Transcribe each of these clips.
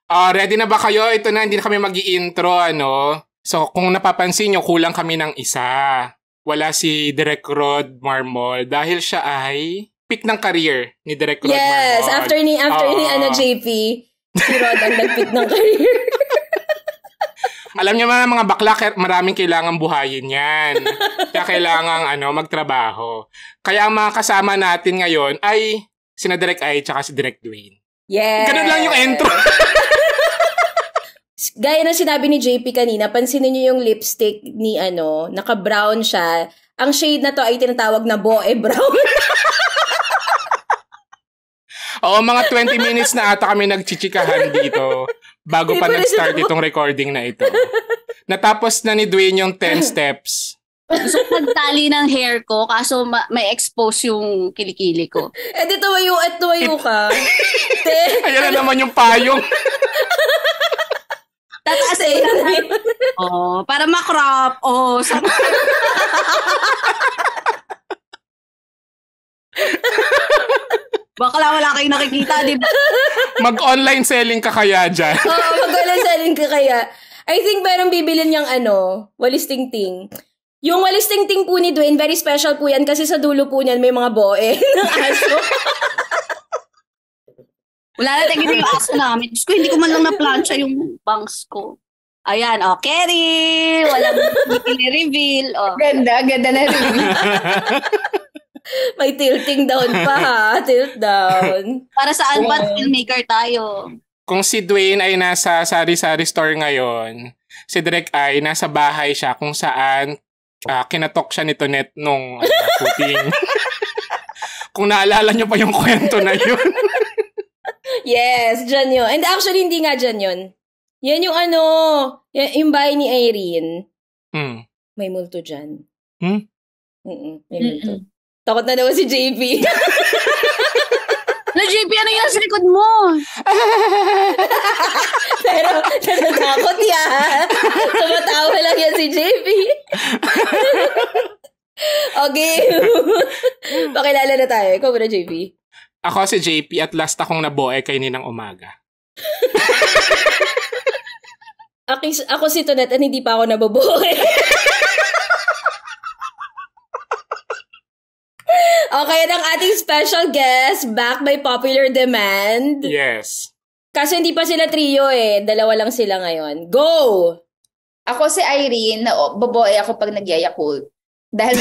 Ready na ba kayo? Ito na, hindi na kami mag-i-intro, ano? So, kung napapansin nyo, kulang kami ng isa. Wala si Direk Rod Marmol dahil siya ay pick ng career ni Direk Rod Marmol. Yes, after ni JP, si Rod ang nag-pick ng career. Alam niyo mga bakla, maraming kailangan buhayin yan. Kaya kailangan magtrabaho. Kaya ang mga kasama natin ngayon ay sina Direk Ai tsaka si Direk Dwayne. Yes. Ganun lang yung intro. Gaya na sinabi ni JP kanina, pansinin niyo yung lipstick ni naka-brown siya. Ang shade na to ay tinatawag na Boe Brown. Oo, mga 20 minutes na ata kami nagchichikahan dito bago pa nag-start itong recording na ito. Natapos na ni Dwayne yung 10 steps. Gusto ko magtali ng hair ko, kaso may expose yung kilikili ko. Di tumayo ka. Ayan na naman yung payong. Tataas para ma-crop. Bakla wala kayong nakikita, di ba? Mag-online selling ka kaya dyan? Mag-online selling ka kaya. I think merong bibilin niyang walis ting-ting. Yung walis ting-ting po ni Dwayne, very special po yan kasi sa dulo po niyan may mga boe ng aso. Wala na tingin yung aso namin. Diyos ko, hindi ko man lang na-plancha yung bangs ko. Ayan, Kerry! Walang reveal. Ganda na reveal. May tilting down pa ha. Tilt down. Para saan ba filmmaker tayo? Kung si Dwayne ay nasa sari-sari store ngayon, si Direk ay nasa bahay siya kung saan kinatok siya ni Tonet nung shooting. Kung naalala niyo pa yung kwento na yun. Yes, dyan yun. And actually, hindi nga dyan yun. Yan yung yung bahay ni Irene. May multo dyan. May multo. Takot na daw si JP. JP, ano yung nasa likod mo? Pero, natatakot yan. Tumatawa lang yan si JP. Okay. Pakilala na tayo. Ikaw ba na, JP? Ako si JP at last akong naboe kay Ninang Umaga. Ako si Tonet at hindi pa ako nababoe. Okay, ang ating special guest, back by popular demand. Yes. Kasi hindi pa sila trio dalawa lang sila ngayon. Go! Ako si Irene, baboe ako pag nag-Yakult. Dahil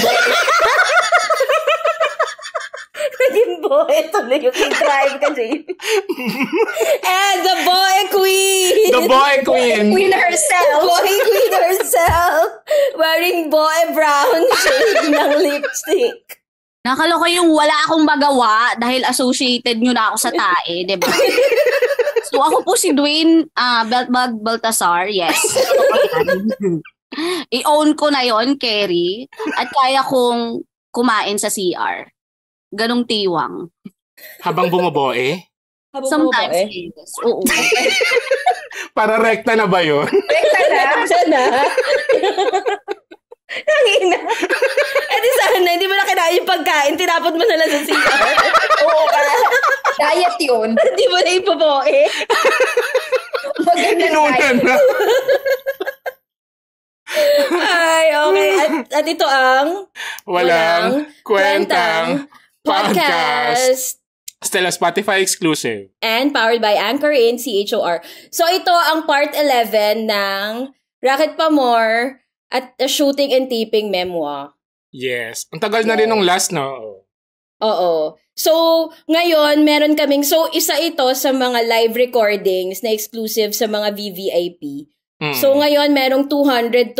naging boy tuloy yung in-drive ka, JP. And the boy queen! The boy queen! Queen herself! Boy queen herself! Wearing boy brown shade ng lipstick. Nakaloka yung wala akong magawa dahil associated nyo na ako sa tae, diba? So ako po si Dwayne Beltbag Baltasar, yes. I-own ko na yon, Kerry. At kaya kong kumain sa CR. Ganong tiwang. Habang bumaboe? Sometimes, yes. Oo. Para rekta na ba yun? Rekta na? Sana. Nangina. Di sana, hindi mo na kinain yung pagkain, tinapot mo na lang sa CR. Oo ka. Diet yun. Hindi mo na ipaboe. Maganda na. Ay, okay. At ito ang Walang Kwentang Podcast. Still a Spotify exclusive. And powered by Anchor in CHOR. So ito ang part 11 ng Racket Pa More at the Shooting and Taping Memoir. Yes. Ang tagal na rin nung last, no? Oo. So, ngayon, meron kaming, isa ito sa mga live recordings na exclusive sa mga VVIP. So, ngayon, merong 222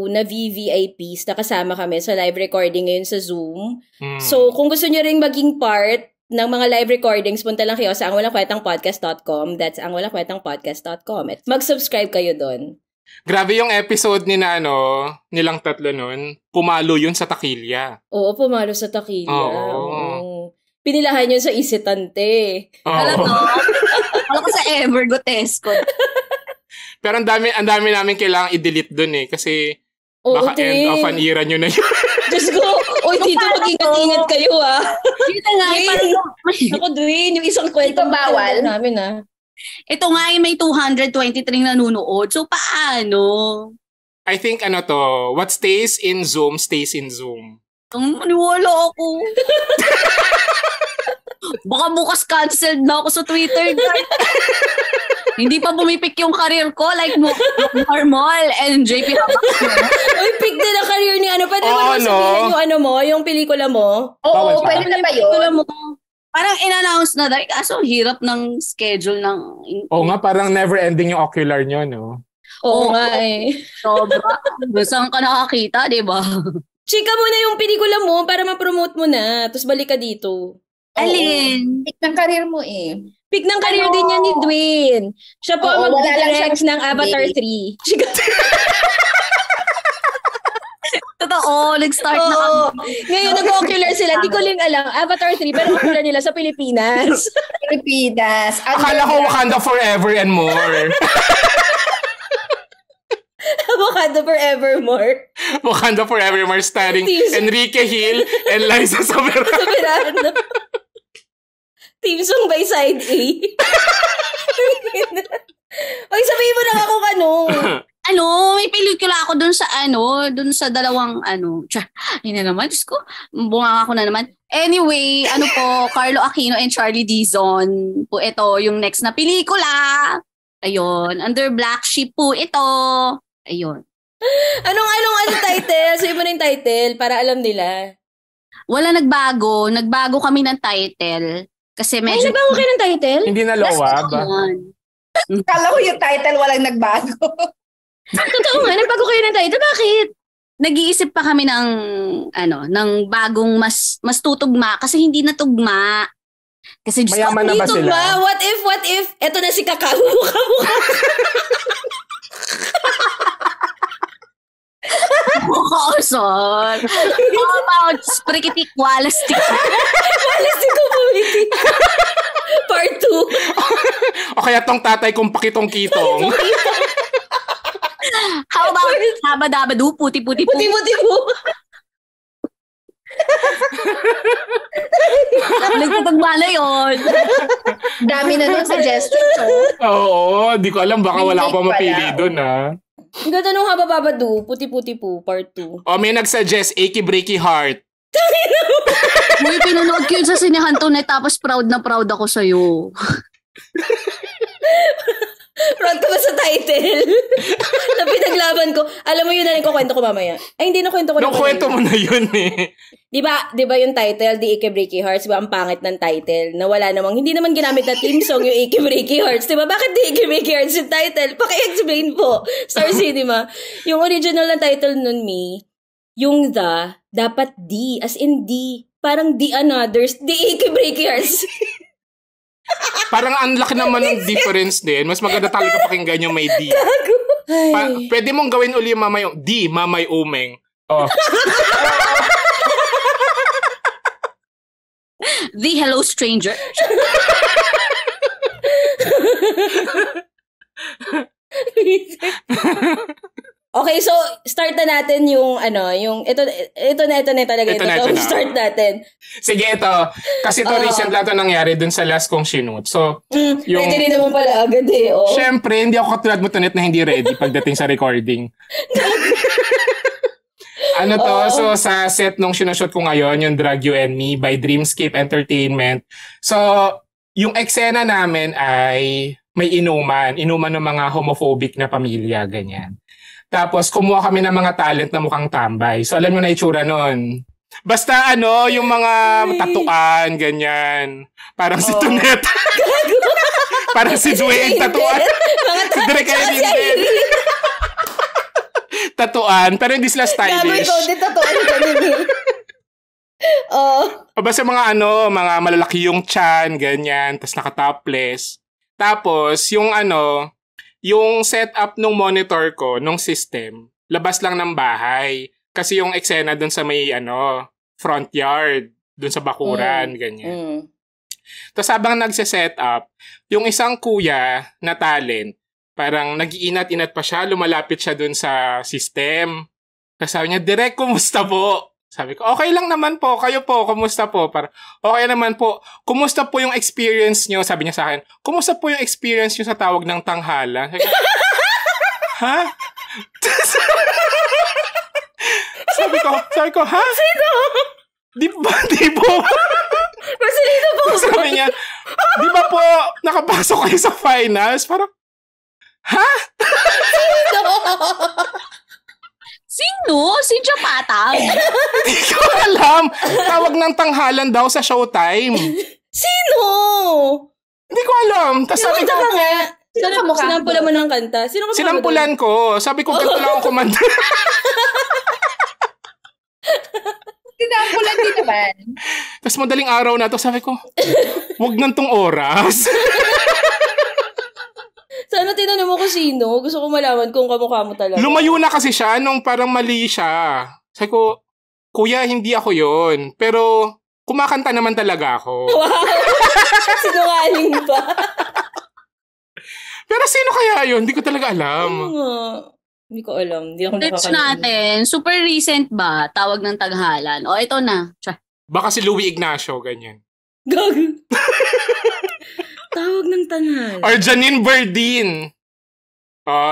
na VVIPs na kasama kami sa live recording ngayon sa Zoom. So, kung gusto nyo rin maging part ng mga live recordings, punta lang kayo sa angwalangkwentangpodcast.com. That's angwalangkwentangpodcast.com. At mag-subscribe kayo doon. Grabe yung episode nilang tatlo nun. Pumalo yun sa takilya. Oo, pumalo sa takilya. Oo. Pinilahan yun sa Isitante. Alam ko sa Ever Gotesco. Pero ang dami namin kailangang i-delete dun kasi baka end of an era nyo na yun. Diyos ko, dito mag-ingat-ingat kayo Dito nga, Dwayne, yung isang kwento bawal namin Ito nga ay may 223 nanonood. So, paano? I think what stays in Zoom, stays in Zoom. Maniwala ako. Baka bukas canceled na ako sa Twitter. Hindi pa bumipik yung career ko like Marmol and JP Habak. Uy, pick din ang career ni Pwede mo sabihin yung yung pelikula mo? Oo, pwede na ba yun? Parang in-announce na dahil kaso hirap ng schedule ng... Oo nga, parang never ending yung ocular nyo, no? Oo nga eh. Sobra. Saan ka nakakita, di ba? Chika mo na yung pelikula mo para ma-promote mo na. Tapos balik ka dito. Alin? Pick ng career mo eh. Pick ng career din yan ni Dwayne. Siya po ang mag-direct ng Avatar 3. Chika. Totoo, nag-start na kami. Ngayon, nag-ocular sila. Hindi ko lang alam. Avatar 3, pero ocular nila sa Pilipinas. Pilipinas. Akala ko Wakanda Forever and more. Wakanda Forevermore. Wakanda Forevermore starring Enrique Hill and Liza Soberano. Team song by Side A. Oy, sabihin mo na ako may pelikula ako dun sa dalawang yun na naman, Diyos ko, bunga ako na naman. Anyway, Carlo Aquino and Charlie Dizon po ito, yung next na pelikula. Ayun, Under Black Sheep po ito. Ayun. Anong title? Sabihin mo na yung title para alam nila. Wala nagbago. Nagbago kami ng title. Kasi medyo... Ay, nagbago kayo ng title? Hindi na lowa ba? Kala ko yung title walang nagbago. Totoo nga, nagbago kayo ng title. Bakit? Nag-iisip pa kami ng bagong mas tutugma kasi hindi natugma. Kasi mayaman na ba sila? What if, eto na si Kakao. Bukosol. How about Sprikitik Walastik? Walastik ko pumitik. Part 2. O kaya tong tatay kong pakitong-kitong. How about Habadabadu, Puti-puti po? Puti-puti po. Nagpapagmala yun. Dami na nun suggestions. Oo, di ko alam. Baka wala ko pa mapili doon, ha? Ang ganda nung Habababadu, Puti-puti po, part 2. O, may nagsuggest, Achy Breaky Heart. May pinanood ko yun sa Sinehan Tunet, tapos proud na proud ako sa'yo. Proud ka ba sa title? Na pinaglaban ko. Alam mo yun na kwento ko mamaya. Ay, hindi na kwento ko na. Kwento mo na yun eh. Di ba yung title, The Achy Breaky Hearts, diba ang pangit ng title? Na wala namang, hindi naman ginamit na theme song yung Achy Breaky Hearts. Diba? Bakit The Achy Breaky Hearts yung title? Paki-explain po. Star Cinema. Yung original na title nun, yung the, dapat D, as in D. Parang The Anothers, The Achy Breaky Hearts. Parang ang laki naman ng difference din. Mas maganda talaga pakinggan yung may D. Pwede mong gawin uli yung mamay D, mamay umeng. Oh. The Hello Stranger. Okay, so start na natin yung ito na talaga ito. Start natin. Sige, ito. Kasi ito recent lang ito nangyari dun sa last kong shoot. So, ready rin naman pala agad eh. Oh. Siyempre, hindi ako katulad mo Tonet na hindi ready pagdating sa recording. So sa set nung sinushoot ko ngayon, yung Drag You and Me by Dreamscape Entertainment. So, yung eksena namin ay may inuman ng mga homophobic na pamilya, ganyan. Tapos, kumuha kami ng mga talent na mukhang tambay. So, alam mo na itsura nun. Basta yung mga tatuan, ganyan. Parang si Tonet. Parang si Dwayne, tatuan. Si Derek Irene din. Tatuan, pero hindi sila stylish. Gabi ko, di tatuan ka din. Basta mga mga malalaki yung chan, ganyan. Tapos naka-topless. Tapos, yung setup ng monitor ko, nung system, labas lang ng bahay. Kasi yung eksena dun sa may, front yard, dun sa bakuran, ganyan. Tapos habang nagse-setup, yung isang kuya na talent, parang nag-iinat-inat pa siya, lumalapit siya dun sa system. Tapos sabi niya, Direk, kumusta po? Sabi ko, okay lang naman po. Kayo po, kumusta po? Okay naman po. Kumusta po yung experience nyo? Sabi niya sa akin, kumusta po yung experience nyo sa tawag ng tanghalan? Sabi ko, ha? sabi ko, ha? Sino? Di po. Marcelino po. Sabi niya, di ba po nakapasok kayo sa finals? Parang, ha? Sino? Cynthia Patag? Hindi ko alam. Tawag ng tanghalan daw sa Showtime. Sino? Hindi ko alam. Tapos sabi ko, Sinampulan mo ng kanta. Sino ka sinampulan ko. Sabi ko, ganito lang ako kumanta. Sinampulan din naman. Tapos madaling araw na to, sabi ko, wag nang tong oras. Sana tinanong mo ko sino. Gusto ko malaman kung kamukha mo talaga. Lumayo na kasi siya nung parang mali siya. Sabi ko, kuya, hindi ako yon. Pero kumakanta naman talaga ako. Wow! Sinungaling pa. Pero sino kaya yun? Hindi ko talaga alam. Hindi ko alam. Hindi ako Search nakakalimutan. natin. Super recent ba? Tawag ng tanghalan. O, ito na. Baka si Louie Ignacio, ganyan. Gag. Tawag ng tanghal. Or Janine Berdin.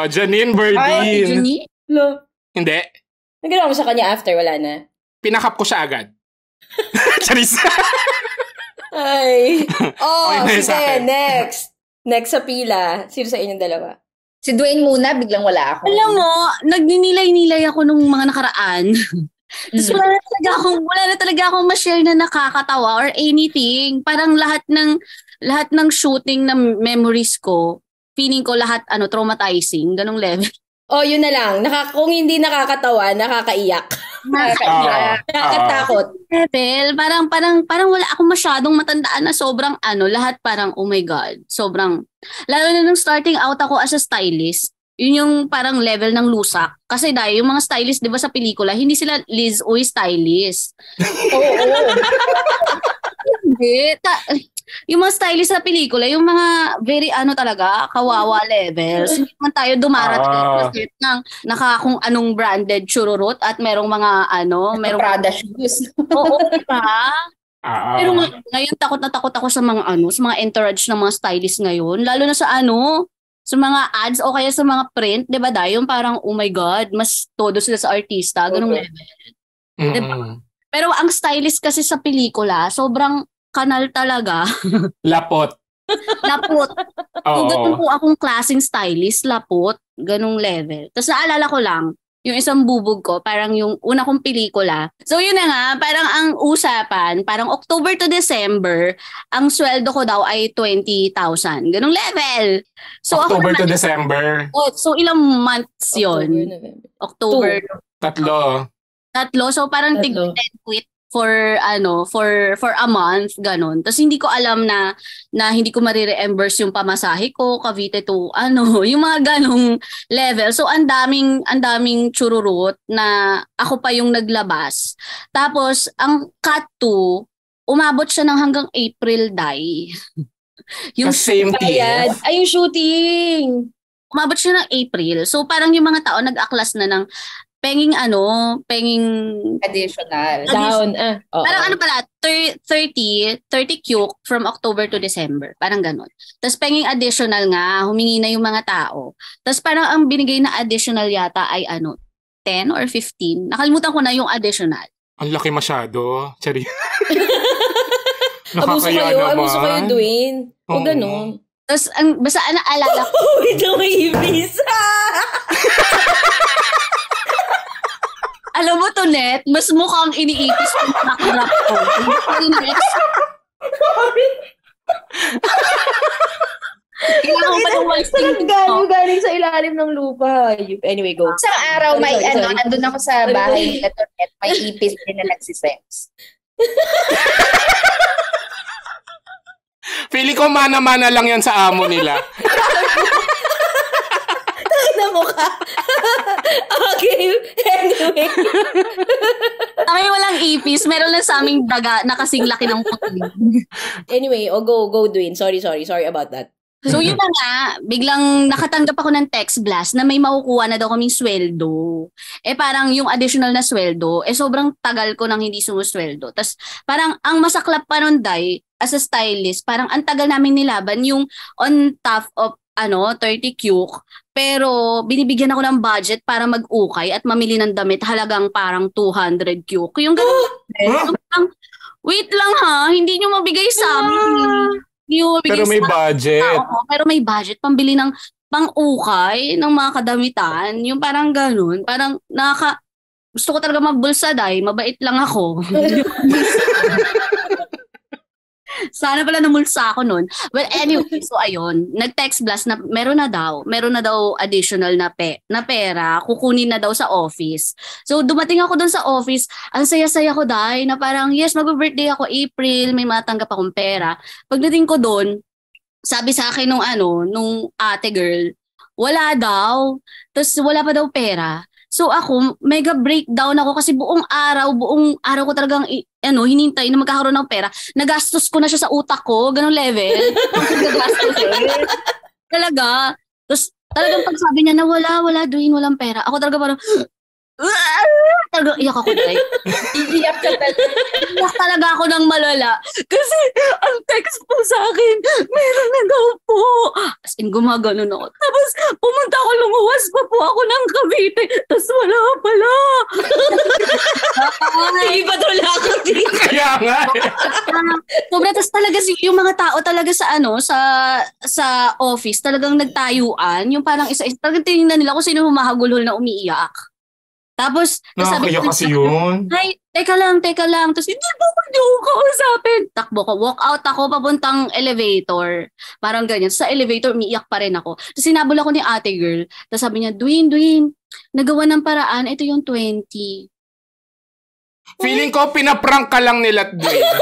Janine Berdin. Jenny? Lo. Hindi. Nagalaw mo sa kanya after, wala na. Pinakap ko siya agad. Charis. Ay. Okay, sa sige, akin. Next sa pila. Sino sa inyong dalawa? Si Dwayne muna, biglang wala ako. Alam mo, nagninilay-nilay ako nung mga nakaraan. Tapos wala na talaga akong ma-share na nakakatawa or anything. Parang lahat ng shooting na memories ko, feeling ko lahat traumatizing, ganong level. Yun na lang. Kung hindi nakakatawa, nakakaiyak. Nakakatakot. Level, parang wala akong masyadong matandaan na sobrang lahat parang oh my God, sobrang, lalo na nung starting out ako as a stylist, yun yung parang level ng lusak. Kasi dahil yung mga stylist, di ba sa pelikula, hindi sila Liz Uy stylist. Oo. Hindi. Yung mga stylist sa pelikula, yung mga very talaga, kawawa levels. Hindi man tayo dumarating sa set ng kung anong branded chururut at merong mga merong Prada shoes. Oo, diba? Pero ngayon takot na takot ako sa mga sa mga entourage ng mga stylist ngayon, lalo na sa sa mga ads o kaya sa mga print, 'di ba? Yung parang oh my God, mas todo sila sa artista, ganung level. Diba? Pero ang stylist kasi sa pelikula, sobrang kanal talaga. Lapot. Kung ganun po akong klaseng stylist, lapot, ganung level. Tapos naalala ko lang, yung isang bubog ko, parang yung una kong pelikula. So yun na nga, parang ang usapan, parang October to December, ang sweldo ko daw ay 20,000. Ganung level. So October to December. So ilang months yun? October. Tatlo. So parang tig-10 quit for a month, ganun. Tapos hindi ko alam na hindi ko marireimburse yung pamasahe ko, Cavite to yung mga ganong level. So ang daming chururut na ako pa yung naglabas. Tapos ang cut to, umabot siya ng hanggang April dai. Yung same thing. Ay, yung shooting. Umabot siya ng April. So parang yung mga tao nag-aklas na ng penging Additional. Down. Parang 30 cuke from October to December. Parang ganun. Tapos penging additional nga, humingi na yung mga tao. Tapos parang ang binigay na additional yata ay 10 or 15. Nakalimutan ko na yung additional. Ang laki masyado. Chari. Abuso kayo, Dwayne. O ganun. Tapos basta naalala ko. Wait lang, may visa. Alam mo to, Net, mas mukhang iniipis kung nakarap ko. Kailangan pa ng wasting galing sa ilalim ng lupa. Anyway, go. Isang araw, andun ako sa bahay ni Net, may ipis din na nagsisex. Feeling ko mana-mana lang yan sa amo nila. Na mukha. Okay. Anyway. Kami walang ipis. Meron lang sa aming daga na kasing laki ng puti. Anyway, go Dwayne. Sorry about that. So yun na nga, biglang nakatanggap ako ng text blast na may makukuha na daw kaming sweldo. Parang yung additional na sweldo, sobrang tagal ko nang hindi sumusweldo. Tapos parang ang masaklap pa nun, Day, as a stylist, parang ang tagal namin nilaban yung on top of 30 kyuk. Pero binibigyan ako ng budget para mag-ukay at mamili ng damit halagang parang 200 kyuk. Yung ganun. So, wait lang ha, hindi nyo mabigay sa amin. Pero may budget. Pero may budget pambili ng pang-ukay ng mga kadamitan. Yung parang ganun. Parang gusto ko talaga magbulsa, Day. Mabait lang ako. Sana pala namulsa ako nun. Well, anyway, so ayun. Nag-text blast na meron na daw additional na pera. Kukunin na daw sa office. So dumating ako dun sa office. Ang saya-saya ko, Day, na parang yes, mag-birthday ako April. May matanggap akong pera. Pagdating ko dun, sabi sa akin nung ate girl, wala daw. Tapos wala pa daw pera. So ako, mega breakdown ako kasi buong araw ko talagang hinintay na magkakaroon ng pera. Nagastos ko na siya sa utak ko, ganung level. Nagastos talaga. Tapos talagang pag sabi niya na wala, Dwayne, walang pera. Ako talaga parang, talagang iyak ako, Day. Iiyak ka talaga. Iyak talaga ako ng malala. Kasi ang text po sa akin, meron na daw po. As in, gumagano ako. Tapos pumunta ako, lumuwas pa po ako ng Cavite. Tapos wala pala. Hindi pa trola ako dito. Kaya nga. Tapos talaga yung mga tao talaga sa office, talagang nagtayuan. Yung parang talagang tinignan nila kung sino humahagulhol na umiiyak. Tapos, nakakaya kasi yun. Ay, teka lang. Tapos, hindi ko kausapin. Takbo ko. Walk out ako papuntang elevator. Parang ganyan. Sa elevator, umiiyak pa rin ako. Tapos, sinabol ako ni ate girl. Tapos sabi niya, Dwayne, nagawa ng paraan. Ito yung 20. Feeling ko, pinaprank ka lang nila, Dwayne.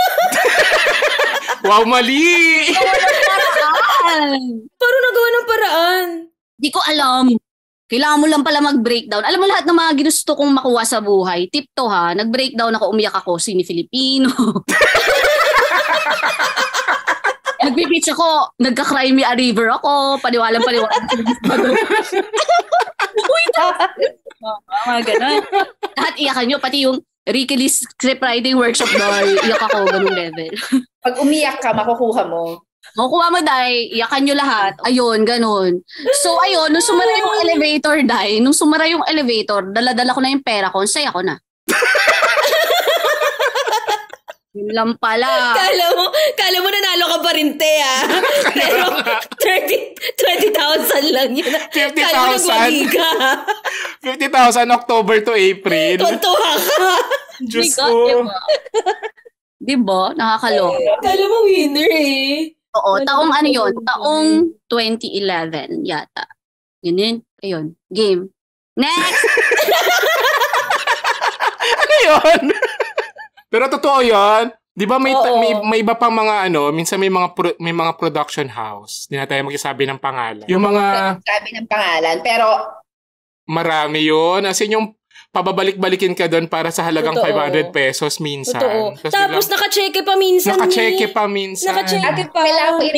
Wow, mali! Parang nagawa ng paraan. Di ko alam. Kailangan mo lang pala mag-breakdown. Alam mo lahat ng mga ginusto kong makuha sa buhay. Tip to ha, nag-breakdown ako, umiyak ako, Sini-Filipino. Nag-beach ako, nagka-cry me a river ako, paniwalang. Uy, mga ganun. Lahat iyakan nyo, pati yung Ricky Lee's script writing workshop doon, iyak ako, ganun level. Pag umiyak ka, makukuha mo. Makukuha mo, Day. Iyakan nyo lahat. Ayun, ganun. So, ayun, nung sumara yung elevator, Day, dala-dala ko na yung pera ko, saya ko na. Yun lang pala. Kala mo nanalo ka pa rin, te, ah. Pero 20,000 lang yun. 50,000? 50,000 October to April. Tontuwa ka. Diyos ko. Diba? Nakakaloka. Kala mo winner, eh. Oo, taong ano yun? Taong 2011 yata. Yun. Ayun. Game. Next! Ano yun? Pero totoo yun. Di ba may iba pang mga minsan may mga production house. Hindi na tayo magsasabi ng pangalan. Yung mga... Sabi ng pangalan. Pero... Marami yun. As in yung pababalik-balikin ka doon para sa halagang Totoo. 500 pesos minsan. Totoo. Tapos naka-cheque pa minsan. Naka-cheque pa minsan. Naka-cheque pa. Kailangan ko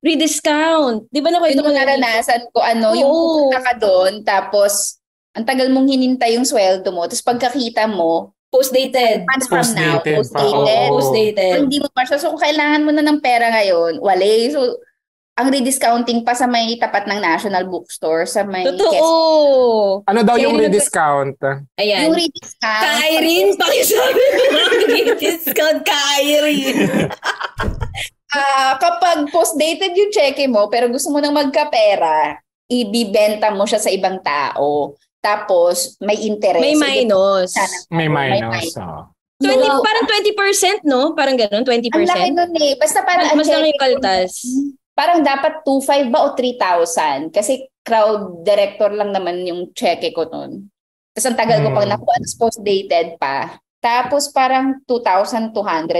Rediscount. Di ba nakwento ko naranasan ko yung pupunta ka doon, tapos ang tagal mong hinintay yung sweldo mo, tapos pagkakita mo, post-dated. Post-dated. Post-dated. Hindi mo pa siya. So kung kailangan mo na ng pera ngayon, wala. So ang rediscounting pa sa may tapat ng National Bookstore, sa may... Totoo! Ano daw yung rediscount? Ayan. Yung rediscount. Ka-Irene, pakisabi mo. Rediscount ka-Irene. Kapag post-dated yung cheque mo, pero gusto mo nang magkapera, ibibenta mo siya sa ibang tao. Tapos, may interest. May minus. May minus. Parang 20%, no? Parang ganun, 20%. Ang laki nun eh. Basta parang... Mas lang yung kaltas. Parang dapat 2,500 ba o 3,000? Kasi crowd director lang naman yung cheque ko nun. Tapos ang tagal ko pang nakuha. Tapos post-dated pa. Tapos parang 2,200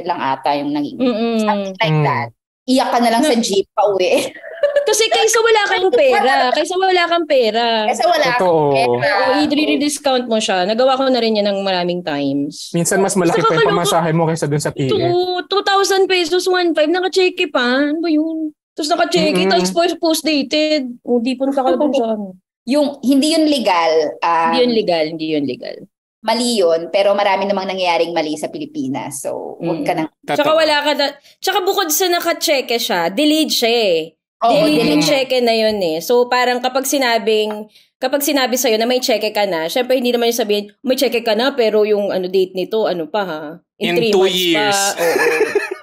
lang ata yung naging. Something like that. Iyak ka na lang sa jeep pa uwi. Kasi kaysa wala kang pera. Kaysa wala kang pera. I-rediscount mo siya. Nagawa ko na rin yan ng maraming times. Minsan mas malaki pa yung pamasahe mo kaysa dun sa ticket. 2,000 pesos, 1,500. Naka-cheque pa. Ano ba yun? Tapos naka-check it, tapos post-dated. O, di punta ka dun sa ano. Hindi yun legal. Hindi yun legal. Mali yun, pero marami namang nangyayaring mali sa Pilipinas. So, huwag ka nang... Tsaka wala ka tsaka bukod sa naka-check siya, delayed siya eh. Delayed check na yun eh. So, parang kapag sinabi sa'yo na may check ka na, syempre hindi naman yung sabihin, may check ka na, pero yung date nito, pa ha? In 3 years. Pa. Oo.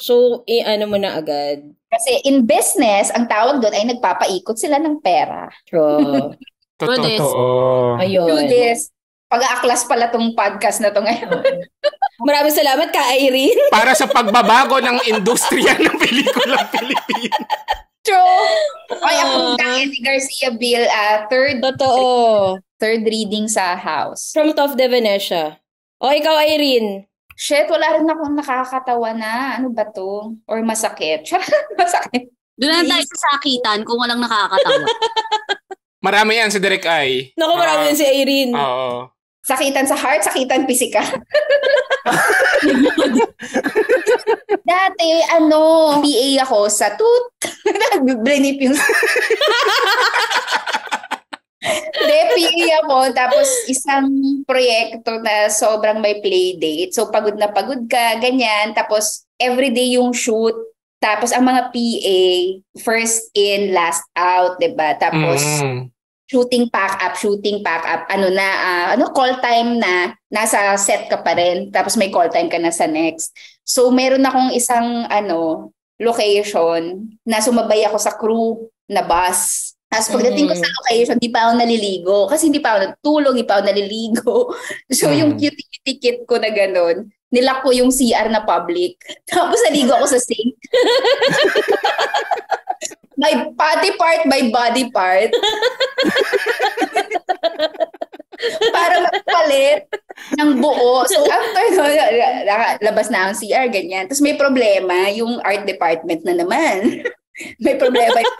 So, mo na agad. Kasi in business, ang tawag doon ay nagpapaikot sila ng pera. True. Totoo. Ayun. Do this. Pag-aaklas pala tong podcast na to ngayon. Maraming salamat ka, Irene. Para sa pagbabago ng industriya ng pelikulang Pilipino. True. Ay, ako ng Eddie Garcia Bill, third reading sa House. From Top de Venecia. O, ikaw, Irene. Shit, wala rin akong nakakatawa na. Ano ba to? Or masakit. Masakit. Doon na tayo sa sakitan kung walang nakakatawa. Marami yan si Direk Ai. Naku, marami yan si Irene. Oo. Sakitan sa heart, sakitan physical. Dati, PA ako sa tooth. Nag-brenip yung... PA ako, tapos isang proyekto na sobrang may play date. So, pagod na pagod ka, ganyan. Tapos, everyday yung shoot. Tapos, ang mga PA, first in, last out, diba? Tapos, shooting pack up, call time na, nasa set ka pa rin, tapos may call time ka na sa next. So, meron akong isang, location na sumabay ako sa crew na bus. Tapos pagdating ko sa location, di pa ako naliligo. Kasi hindi pa ako natulog, hindi pa ako naliligo. So, yung cutie kit ko na ganun, nilak ko yung CR na public. Tapos naligo ako sa sink. My body part. Para magpalit ng buo. So after labas na ang CR, ganyan. Tapos may problema, yung art department na naman. May problema yung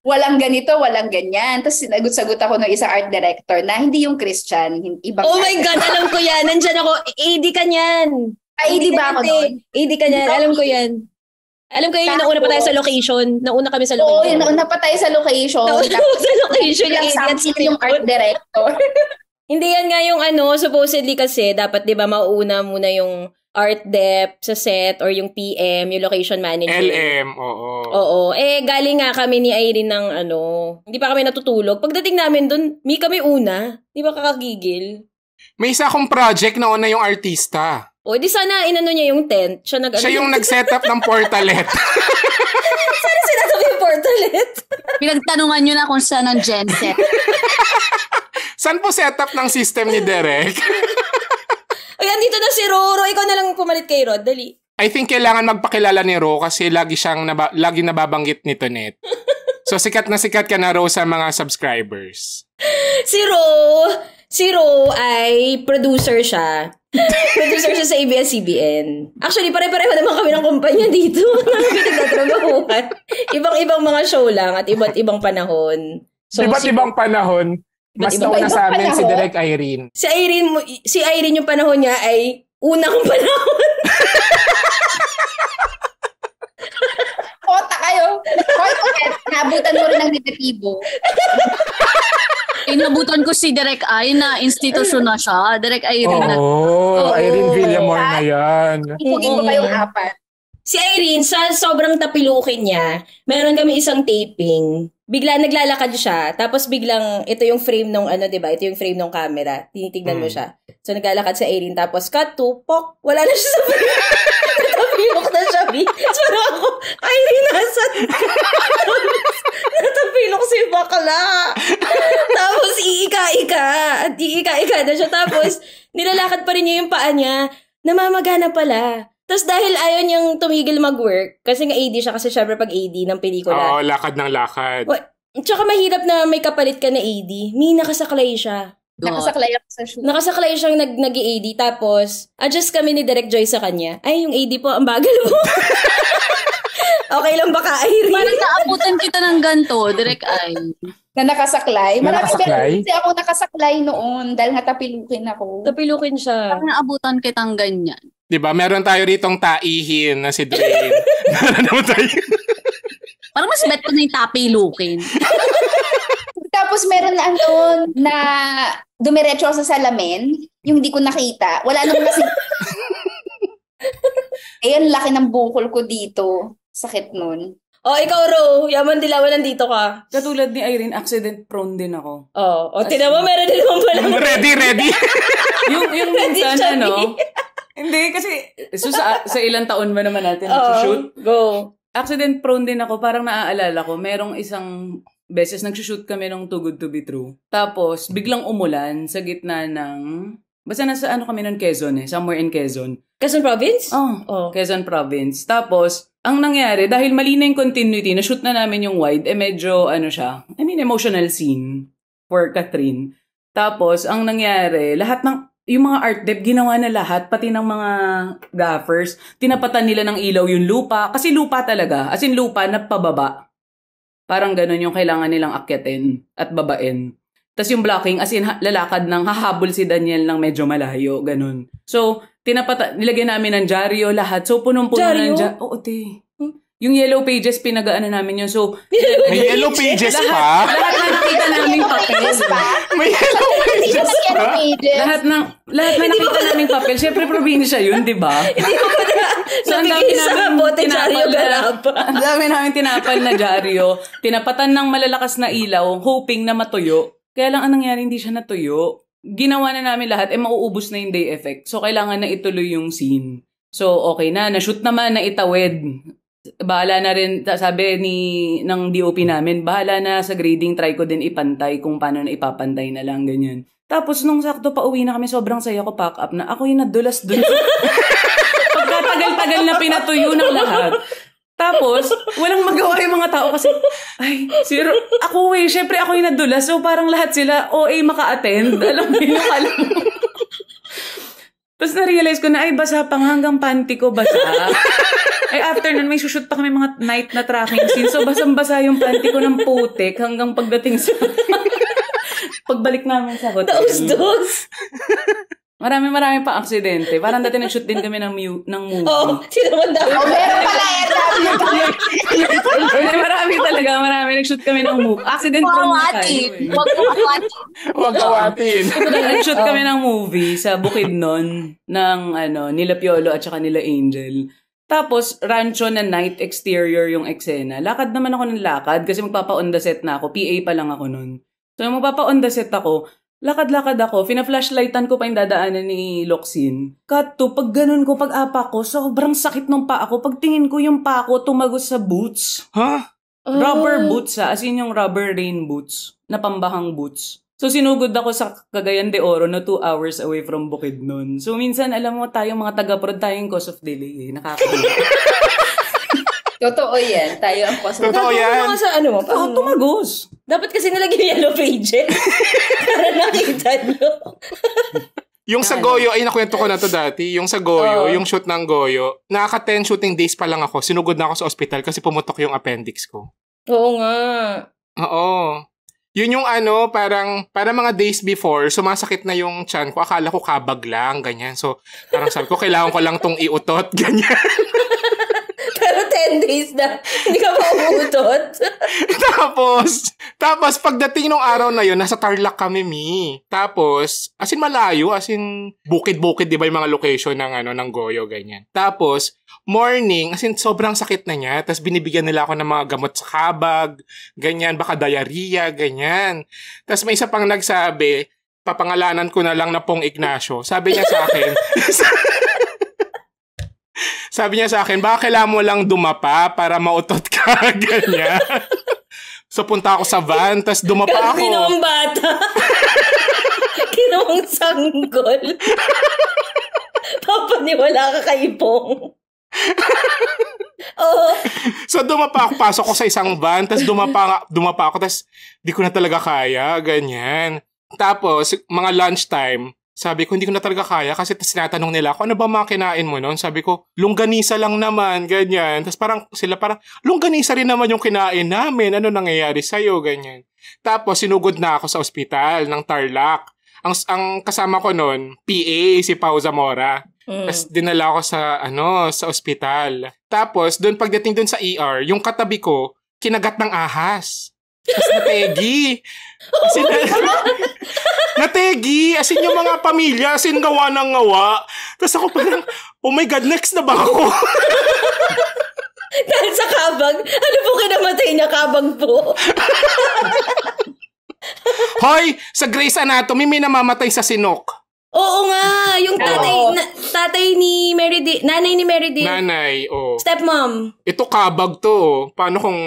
walang ganito, walang ganyan. Tapos sinagot-sagot ako ng isang art director na hindi yung Christian, ibang Oh my God, alam ko yan. Nandyan ako, AD ka niyan. AD ba ako nun? AD ka yan, alam ko yan. Alam ko yun, nauna pa tayo sa location. Nauna kami sa location. Oo, nauna pa tayo sa location. Sa location. Yung art director. Hindi yan nga yung supposedly kasi dapat 'di ba mauuna muna yung art dep sa set or yung PM, yung location manager. LM, oo. Oo. Galing nga kami ni Irene ng hindi pa kami natutulog. Pagdating namin doon, kami una. Di ba kakagigil? May isa akong project na una yung artista. O, di sana niya yung tent. Siya yung nag-set up ng portalet. Sana sinatap yung portalet? Pinagtanungan nyo na kung saan ang genset. Saan po setup ng system ni Derek? Ay, andito na si Roro. Ikaw na lang pumalit kay Rod. Dali. I think kailangan magpakilala ni Ro kasi lagi siyang lagi nababanggit ni Tonet. So, sikat ka na, Ro, sa mga subscribers. Si Ro ay producer siya. Producer siya sa ABS-CBN. Actually, pare-pareho naman kami ng kumpanya dito. Pinagtatrabahuan. Ibang-ibang mga show lang at iba't ibang panahon. So, iba't ibang panahon. Mas nauna sa amin si Direk Irene. Si Irene yung panahon niya ay unang panahon. Kota kayo. Nabutan mo rin ng negatibo. Inabutan ko si Direk Ai na institusyon na siya. Direk Irene na. Irene Villamor na yan. Pugin ko kayong apat. Si Irene, sa sobrang tapilukin niya, meron kami isang taping. Bigla naglalakad siya, tapos biglang, ito yung frame nung diba? Ito yung frame nung camera. Tinitignan mo siya. So, naglalakad si Irene, tapos cut to, pok, wala na siya sa frame. Natapilok na siya, So, ako, Irene, nasan? Natapilok si bakla. Tapos, iika na siya. Tapos, nilalakad pa rin niya yung paa niya. Namamagana pala. Tapos dahil ayaw niyang tumigil mag-work, kasi nga AD siya, kasi syempre pag AD ng pelikula. Oo, lakad ng lakad. Tsaka mahirap na may kapalit ka na AD. Nakasaklay siya. Nakasaklay ako sa shoot. Nakasaklay siyang nag-AD, tapos adjust kami ni Direk Joy sa kanya. Ay, yung AD po, ang bagal mo. Okay lang baka, Irene? Parang naabutan kita ng ganito, Direk Ai. Na nakasaklay? Marami kasi ako nakasaklay noon dahil nga tapilukin ako. Tapilukin siya. Parang naabutan kitang ganyan. Diba? Meron tayo ritong taihin na si Dwayne. Meron naman tayo. Parang mas bet ko na yung tapay-lookin. Tapos meron na na dumiretso ako sa salamin, yung hindi ko nakita. Wala naman kasi. Ayan, laki ng bukol ko dito. Sakit nun. Oh, ikaw, Ro. Yaman dilawan, nandito ka. Katulad ni Irene, accident prone din ako. Tinan mo, meron din naman pala. Ready. yung minsan, hindi, kasi sa ilang taon ba naman natin nag-shoot? Go. Accident prone din ako. Parang naaalala ko, merong isang beses nag-shoot kami ng Too Good To Be True. Tapos, biglang umulan sa gitna ng... Basta nasa kami nun, Quezon somewhere in Quezon. Quezon Province? Quezon Province. Tapos, ang nangyari, dahil mali na yung continuity, na-shoot na namin yung wide, medyo, emotional scene for Catherine. Tapos, ang nangyari, lahat ng, yung mga art dep, ginawa na lahat, pati ng mga gaffers, tinapatan nila ng ilaw yung lupa. Kasi lupa talaga. As in lupa na pababa. Parang ganun yung kailangan nilang akyatin at babain. Tapos yung blocking, as in lalakad ng hahabol si Daniel ng medyo malayo, ganun. So, nilagyan namin ng dyaryo lahat. So, punong-puno ng dyaryo. Oo, Yung yellow pages, pinagaan na namin yun. So, may yellow pages pa? Lahat na nakita naming papel. May yellow pages pa? Lahat na nakita naming papel. Siyempre, probinsya yun, di ba? Hindi ko pa So, ang dami namin ang dami namin tinapal na dyaryo. Tinapatan ng malalakas na ilaw, hoping na matuyo. Kaya lang, ang nangyari, hindi siya natuyo. Ginawa na namin lahat, mauubos na yung day effect. So, kailangan na ituloy yung scene. So, okay na. Na-shoot naman, na itawid. Bahala na rin, sabi ng DOP namin, bahala na sa grading, try ko din ipantay kung paano na ipapantay na lang, ganyan. Tapos, nung sakto pa uwi na kami, sobrang saya ko pack up na ako yung nadulas-dulas. Pagkatagal-tagal na pinatuyo ng lahat. Tapos, walang magawa yung mga tao kasi, syempre ako yung nadulas. So, parang lahat sila, OA maka-attend. Alam mo yun, Tapos na-realize ko na, basa pa hanggang panty ko, basa. After nun, may sushoot pa kami mga night na tracking scene. So, basang-basa yung panty ko ng putik hanggang pagdating sa... pagbalik namin sa hotel. Dos. Marami pa aksidente. Parang dati nag-shoot din kami ng movie. Sino man daw? Meron pala Marami talaga. Nag-shoot kami ng movie. Accident prone na tayo. Huwag kawatin. Nag-shoot kami ng movie sa Bukidnon ng nila Piolo at saka nila Angel. Tapos, rancho na night exterior yung eksena. Lakad naman ako ng lakad kasi magpapa-on the set na ako. PA pa lang ako nun. So, magpapa-on the set ako. Lakad-lakad ako, fina-flashlightan ko pa yung dadaanan ni Loxin. Cut to, pag ganun ko, pag-apa ko, sobrang sakit ng paa ko. Pag tingin ko yung paa ko, tumagos sa boots. Rubber boots as in yung rubber rain boots, na pambahang boots. So, sinugod ako sa Cagayan de Oro na 2 hours away from Bukidnon. So, minsan, alam mo, tayong mga taga-prod, tayong cause of delay. Nakakalimutan. Totoo yan. Tayo ang cause of delay. Totoo yan. Tumagos. Dapat kasi nilagay yung yellow pages. Para nakita nyo. Yung sa Goyo, nakwento ko na to dati. Yung sa Goyo, yung shoot ng Goyo, nakaka-10 shooting days pa lang ako. Sinugod na ako sa ospital kasi pumutok yung appendix ko. Oo nga. Oo. Yun yung parang mga days before, sumasakit na yung tiyan ko. Akala ko kabag lang, ganyan. So, parang sabi ko, kailangan ko lang tong iutot, ganyan. Pero 10 days na, hindi ka pa umutot. Tapos pagdating nung araw na yun, nasa Tarlac kami, Tapos, as in malayo, as in bukid-bukid, di ba yung mga location ng Goyo, ganyan. Tapos, morning, as in sobrang sakit na niya. Tapos binibigyan nila ako ng mga gamot sa kabag, ganyan, baka diarrhea, ganyan. Tapos may isa pang nagsabi, papangalanan ko na lang na Pong Ignacio. Sabi niya sa akin, baka kailangan mo lang dumapa para mautot ka, ganyan. So, punta ako sa van, tas dumapa ako. Ginawang bata. Ginawang sanggol. Papaniwala ka kay Pong. So, dumapa ako, pasok ko sa isang van, tas dumapa ako, tas di ko na talaga kaya, ganyan. Tapos, mga lunchtime, sabi ko, hindi ko na talaga kaya kasi tinatanong nila ako, ano ba mga kinain mo noon? Sabi ko, longganisa lang naman, ganyan. Tapos sila parang, longganisa rin naman yung kinain namin. Ano nangyayari sa'yo, ganyan. Tapos sinugod na ako sa ospital ng Tarlac. Ang kasama ko noon, PA, si Pao Zamora. Tapos dinala ako sa ospital. Tapos, pagdating doon sa ER, yung katabi ko, kinagat ng ahas. Tapos nategi. As in, nategi. As in, yung mga pamilya, as in, gawa ng ngawa. Tapos ako parang, oh my God, next na ba ako? Dahil sa kabag, ano po kinamatay niya? Kabag po. Hoy, sa Grey's Anatomy, may namamatay sa sinok. Oo nga, yung tatay ni Meredith, nanay ni Meredith. Nanay, oh. Stepmom. Ito kabag to, oh. Paano kung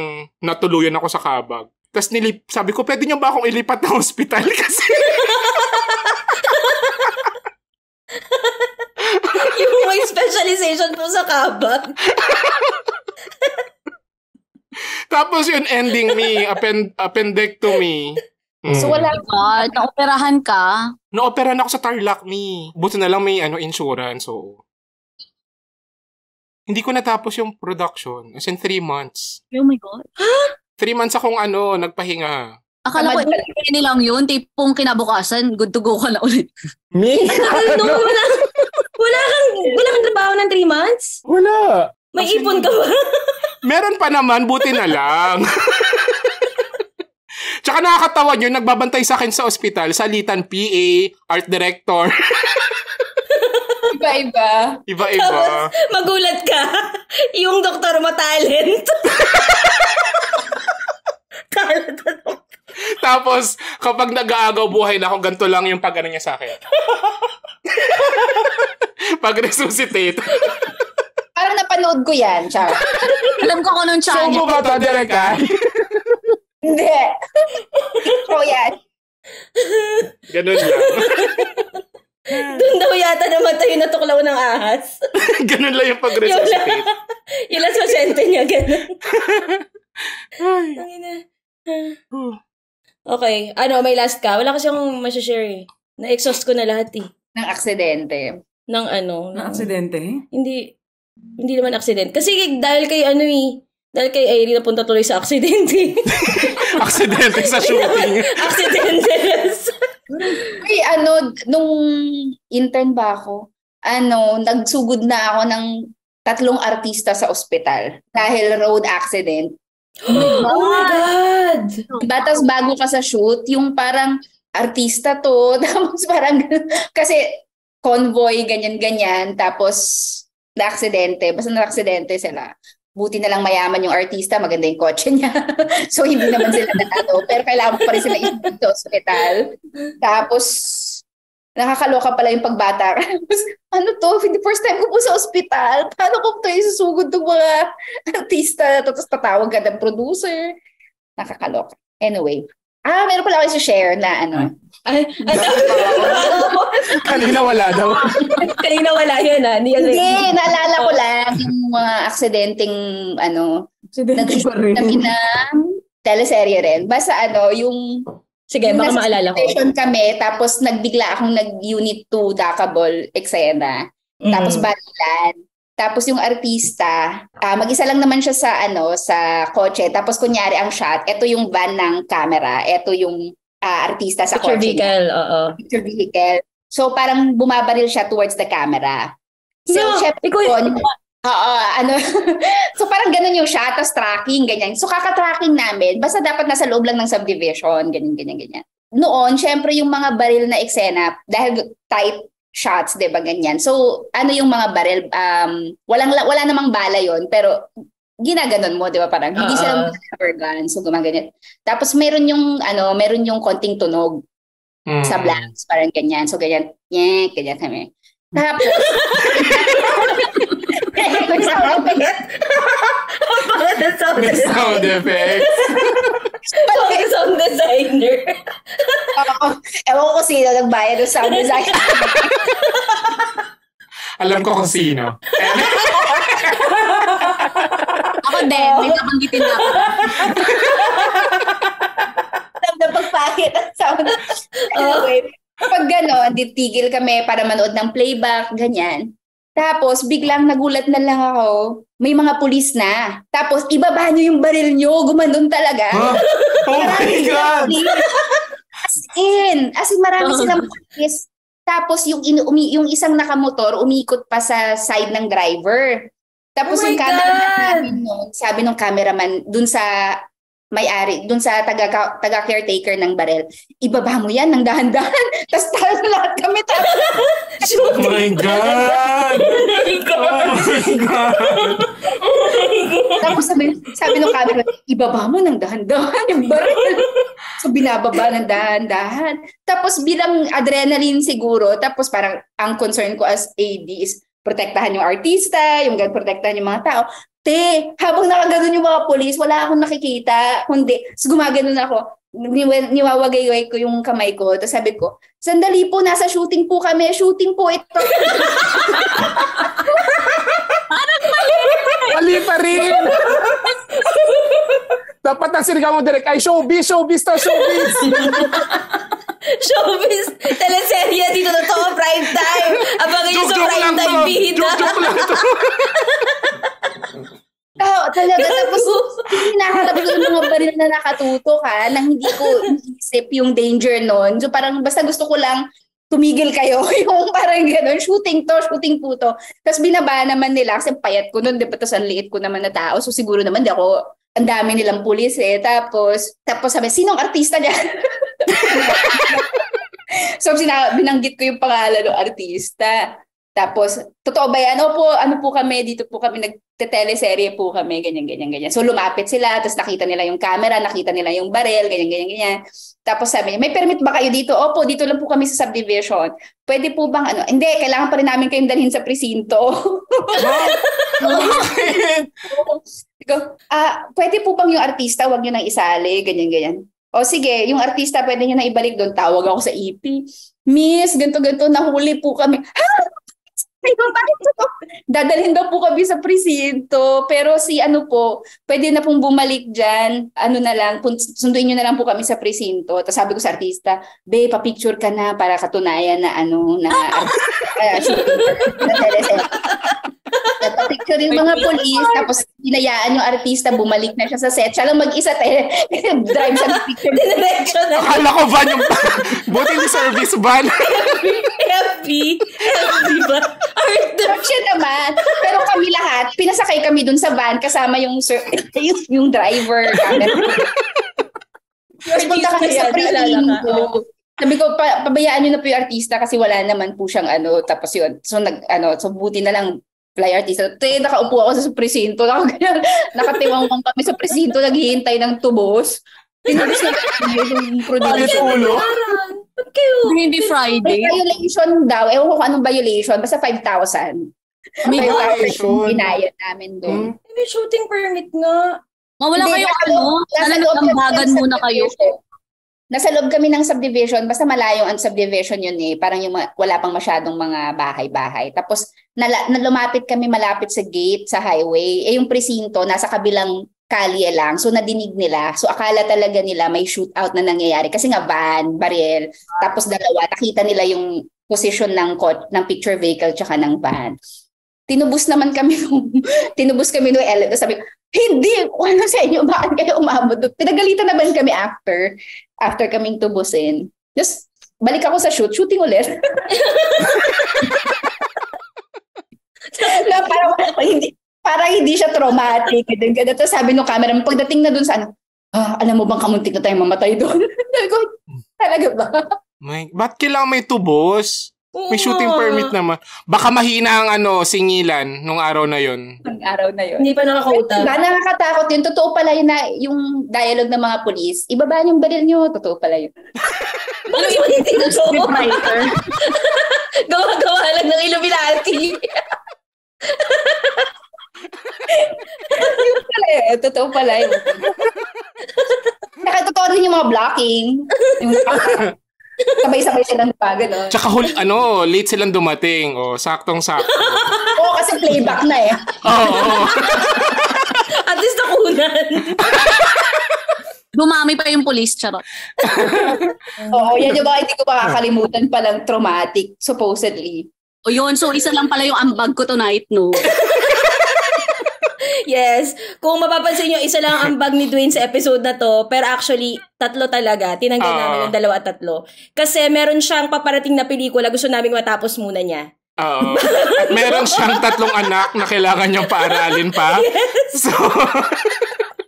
natuluyan ako sa kabag? Tapos sabi ko, pwede niyo ba akong ilipat ng hospital? Kasi yung may specialization po sa kabag. tapos yun, ending me, appendectomy. So wala God, naoperahan ka. Na-operahan ako sa Tarlac me. Buti na lang may insurance. So. Hindi ko natapos yung production. As in 3 months. Oh my God. 3 months akong nagpahinga. Akala ko hindi lang yun. Tipong kinabukasan, good to go ka na ulit. Me? Ano? Wala kang trabaho ng 3 months? Wala. May ipon ka ba? Meron pa naman, buti na lang. Tsaka nakakatawa yun, nagbabantay sa akin sa ospital, salitan PA, art director. iba-iba. Iba-iba. Tapos magulat ka, yung doktor mo talent. Tapos, kapag nag-aagaw buhay na ako, ganito lang yung pag-ano niya sa akin. Pag-resuscitate. Parang napanood ko yan, Char. Alam ko kung anong So, channel. mo ba ito, Dereka? Hindi. So yan. Ganun lang. Doon daw yata namatay yung natuklaw ng ahas. Ganun lang yung pag-resuscitate. Yung last pasyente niya, ganun. Okay. May last ka? Wala kasi akong masashare eh. Na-exhaust ko na lahat eh. Ng aksidente. Ng aksidente? Hindi naman aksidente. Kasi dahil kay dahil kay Irene napunta tuloy sa aksidente. Aksidente sa shooting. Aksidente. Ay, nung intern ba ako, nagsugod na ako ng 3 artista sa ospital dahil road accident. Oh my God! Tapos bago ka sa shoot, yung parang artista to, tapos parang, kasi convoy, ganyan-ganyan, tapos na-aksidente, basta na-aksidente sila. Buti na lang mayaman yung artista, maganda yung kotse niya. So, hindi naman sila pero kailangan pa rin sila isip sa ospital. Tapos, nakakaloka pala yung pagbata. Tapos, first time ko po sa ospital. Paano ko ito isusugod ng mga artista? Tapos, tatawag ka ng producer. Nakakaloka. Anyway. Meron pala ako i-share na Kanina wala daw. Kanina wala yan Hindi, naalala ko lang yung mga aksidenteng nag-shoot kami ng teleserye rin. Basta yung sige, baka maalala ko. Kami, tapos nagbigla akong nag-unit 2 Dakabol eksena. Tapos barilan. Tapos yung artista, mag-isa lang naman siya sa kotse. Tapos kunyari ang shot, ito yung van ng camera, ito yung artista sa picture kotse. Picture vehicle. So parang bumabaril siya towards the camera. So syempre so parang ganun yung shot, tapos tracking, ganyan. So kaka-tracking namin, basta dapat nasa loob lang ng subdivision, ganyan. Noon, syempre yung mga baril na eksena, dahil tight shots, 'di ba, ganyan. So, yung mga baril, wala namang bala 'yon, pero ginaganon mo, 'di ba, parang hindi siya rubber gun, so gumaganyan. Tapos meron yung konting tunog sa blanks, parang ganyan. So ganyan, ganyan kami. Tapos sound effects. Sound designer. Ewan ko sino nagbayad ng sound designer. Alam ko kung sino. Ako din, may nabanggitin na ako. Alam na pagpahit ang sound. Anyway, kapag gano'n, titigil kami para manood ng playback, ganyan. Tapos, biglang nagulat na lang ako, may mga pulis na. Tapos, ibaba nyo yung baril nyo, gumanon talaga. Huh? Oh my God! As in, marami silang pulis. Tapos, yung isang nakamotor, umikot pa sa side ng driver. Tapos yung cameraman namin noon, sabi ng cameraman dun sa may-ari, dun sa taga-caretaker ng barel, ibaba mo yan ng dahan-dahan. Tapos tayo lahat kami Oh my God! Tapos sabi ng camera, ibaba mo ng dahan-dahan yung barel. So binababa ng dahan-dahan. Tapos bilang adrenaline siguro, tapos parang ang concern ko as AD is protektahan yung artista, yung protektahan yung mga tao. Habang nakaganon yung mga polis, wala akong nakikita. Kundi, so gumaganon ako. Niwawagay ko yung kamay ko. Tapos sabi ko, sandali po, nasa shooting po kami. Shooting po ito. Parang mali. Mali pa rin. Dapat ang sinigaw mo direct ay showbiz to showbiz. Showbiz, teleserye dito na to, prime time. Abang yun sa prime time bida. Joke lang to. Talaga. Tapos, hinaharap ko yung mga baril na nakatutok nang hindi ko iisip yung danger nun. So parang basta gusto ko lang tumigil kayo. Yung parang gano'n, shooting po to. Tapos binaba naman nila kasi payat ko nun, diba? Tapos ang liit ko naman na tao. So siguro naman di ako, ang dami nilang pulis Tapos sabi, sinong artista niya? So binanggit ko yung pangalan ng artista. Tapos, totoo ba yan? Ano po kami, dito po kami, nagte-teleserye po kami, ganyan. So, lumapit sila, tapos nakita nila yung camera, nakita nila yung barel, ganyan. Tapos sabi niya, may permit ba kayo dito? Opo, dito lang po kami sa subdivision. Pwede po bang Hindi, kailangan pa rin namin kayong dalhin sa presinto. Pwede po bang yung artista, wag nyo nang isali, ganyan. O sige, yung artista pwede nyo na ibalik doon. Tawag ako sa EP. Miss, ganito, nahuli po kami. Dadalhin daw po kami sa presinto, pero pwede na pong bumalik dyan, sunduin nyo na lang po kami sa presinto. Tapos sabi ko sa artista, pa-picture ka na para katunayan na picture yung mga police, tapos hinayaan yung artista, bumalik na siya sa set. Siya lang mag-isa drive sa picture. Akala ko van yung buti yung service van. FB ba? Siya naman. Pero kami lahat, pinasakay kami dun sa van kasama yung driver. Tapos punta kami sa presinto. Sabi ko, pabayaan nyo na po yung artista kasi wala naman po siyang tapos yun. So buti na lang fly artista. Nakaupo ako sa presinto. Nakatiwangwang kami sa presinto, naghihintay ng tubos. Tinubos na yung producer. Hindi Friday. May violation daw. Ewan ko kung anong violation. Basta 5,000. May violation. Binayad namin doon. May shooting permit nga. Wala kayo nalalambagan muna kayo. Nasa loob kami ng subdivision, basta malayong ang subdivision yun parang yung wala pang masyadong mga bahay-bahay. Tapos lumapit kami malapit sa gate, sa highway. Yung presinto, nasa kabilang kalye lang. So nadinig nila. So akala talaga nila may shootout na nangyayari. Kasi nga van, baril, tapos dalawa. Nakita nila yung position ng picture vehicle tsaka ng van. Tinubos kami nung elevator. Sabi, hindi, ano sa inyo, bakit kayo umabot? Pinagalitan naman kami after kaming tubusin. Just, balik ako sa shooting ulit. Na parang hindi siya traumatic. Tapos sabi nung camera, pagdating na dun sa alam mo bang kamuntik na tayo mamatay doon? Talaga ba? Ba't kailangan may tubos? May shooting permit naman. Baka mahina ang singilan nung araw na yun. Hindi pa nakakauta. Nakakatakot yun. Totoo pala yun na yung dialogue ng mga polis. Ibaba yung baril nyo. Totoo pala yun. Bakit yun hindi totoo? Gawa-gawa lang ng Illuminati. Yun pala yun. Totoo pala yun. Nakatotoo din yung mga blocking. Yung sabay-sabay silang gano'n. Tsaka late silang dumating. Saktong-sakto. Kasi playback na Oo. At least nakunan. Dumami pa yung police, charot. Oo, yan yung mga hindi ko makakalimutan palang traumatic, supposedly. O yun, so isa lang pala yung ambag ko tonight, no? Yes. Kung mapapansin nyo, isa lang ang bag ni Dwayne sa episode na to. Pero actually, 3 talaga. Tinanggal namin ng 2 at 3. Kasi meron siyang paparating na pelikula. Gusto namin matapos muna niya. Oo. At meron siyang 3 anak na kailangan niyang paaralin pa. Yes. So,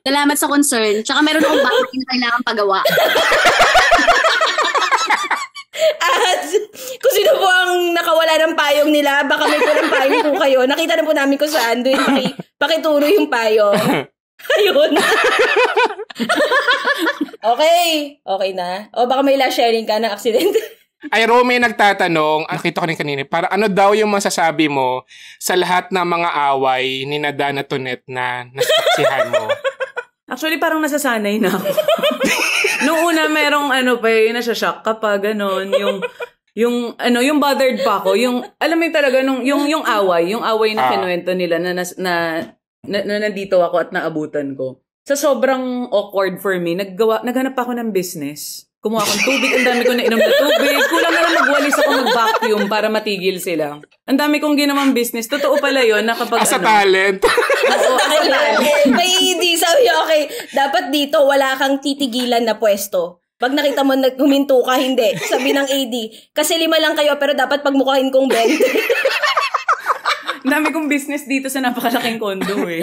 Salamat sa concern. Tsaka meron akong bahay na kailangan pagawa. At kung sino po ang nakawala ng payong nila, baka may pulang payong po kayo. Nakita na po namin kung saan. Doon pakituro yung payong. Ayun. Okay na. O baka may last sharing ka na accident. ay Rome nagtatanong, nakita ko rin kanina, para ano daw yung masasabi mo sa lahat ng mga away ni Nadana Tonet na nasaksihan mo? Actually, parang nasasanay na ako. Noong una, merong nasashock kapag ganon, yung bothered pa ako, yung, alam mo talaga, yung away na kinuwento nila na nandito ako at naabutan ko. Sa sobrang awkward for me, naghanap ako ng business. Kumuha akong tubig, ang dami ko na inom na tubig. Kulang na lang magwalis ako mag-vacuum para matigil sila. Ang dami kong ginawang business. Totoo pala yun na kapag As a talent. Oo, as a talent. May hindi sabi niya, okay, dapat dito wala kang titigilan na pwesto. Pag nakita mo huminto ka, hindi. Sabi ng AD, kasi 5 lang kayo pero dapat pagmukhahin kong 20. Ang dami kong business dito sa napakalaking kondo eh.